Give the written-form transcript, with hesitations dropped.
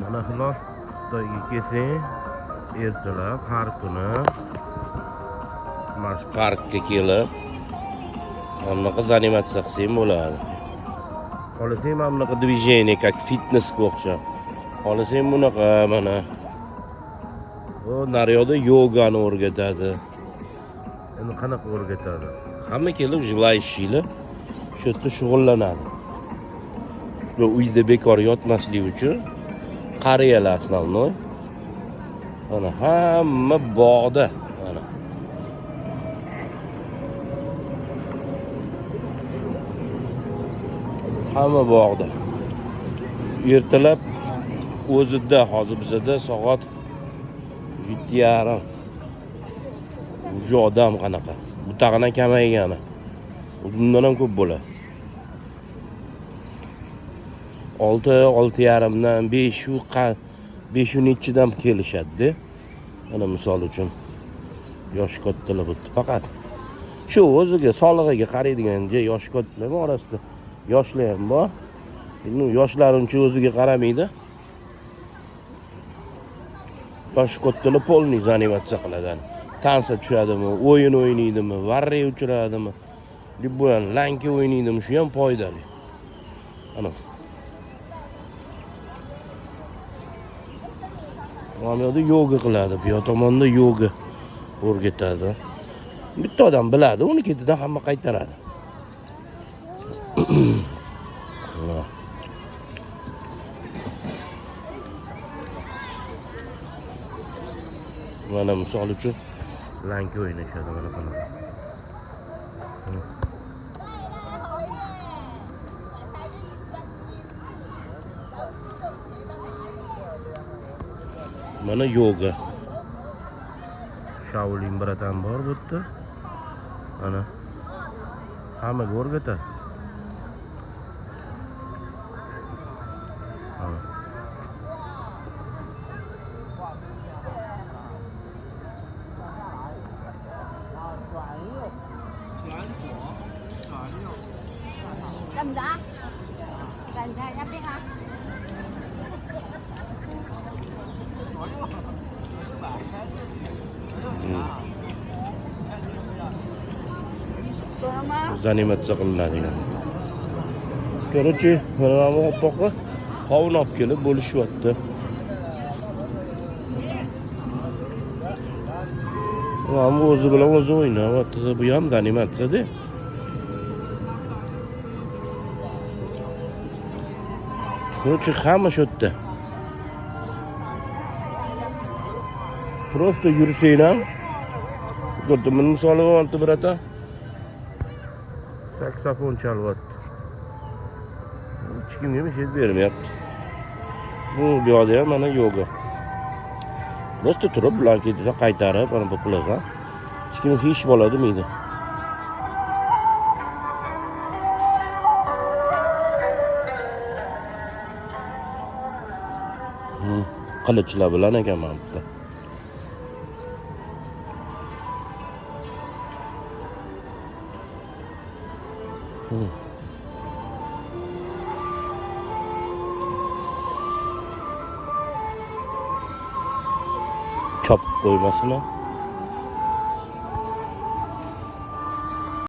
Mana xolos Xitoyga kelsang, ertalab har kuni mana shu parkka kelib, mana bunaqa zanimatsiya qilsang bo'ladi. Xohlasang mana bunaqa движение, как fitnessga o'xshab. Xohlasang bunaqa mana. O naryoqda yogani o'rgatadi. Endi qanaqa o'rgatadi? Hamma kelib желающийlar shu yerda shug'ullanadi. Va uyda bekor yotmaslik uchun qariyalar основной. Mana hamma bog'da, mana. Hamma bog'da. Ertalab o'zida hozir bizda soat 7:30. Uju odam qanaqa? Bu tag'ina kamaygani. Bundan ham ko'p bo'ladi. 6:30dan 5 nechidan kelishadi-da. Mana misol uchun yosh kattalar bo'ldi. Faqat shu o'ziga sog'lig'iga qaraydigan yosh kattalar orasida yoshlar ham bor. Endi yoshlar uncha o'ziga qaramaydi. Yosh kattalar polniy zanimatsiya qiladi. Tansa tushadimi, o'yin o'ynaydimi, varre uchiradimi, deb bo'ladi, lanka o'ynaydimi, shu ham foydali. Ana. Mana yo'da yoga qiladi, bu tomonda yoga o'rgatadi. Bitta odam biladi, uni ketidan hamma qaytaradi. Mana misol uchun lanka o'ynashadi mana bunaqa. Mana yoga. Shaolin bratan bor bu yerda. Mana hammaga o'rgatadi. Đâm đã. Gần ra nhấp đi hả? Zanimatsiya qilinadi. Короче, mana bu opoqqa qovun olib kelib bo'lishyapti. Mana bu o'zi bilan o'zi o'ynayapti. Bu ham zanimatsiya-da. Короче, hamma shu yerda. Просто yursang ham, ko'rdi, men misol olib birata saksofon chalyapti. Hech kimga bir şey bermayapti. Bu yoqda ham mana yoga. Просто turib blanketida qaytarib, mana bu qilasan. Hech kim hech bola demaydi. Qilichlar bilan ekan mana bu yerda. Chopib qo'ymasinlar.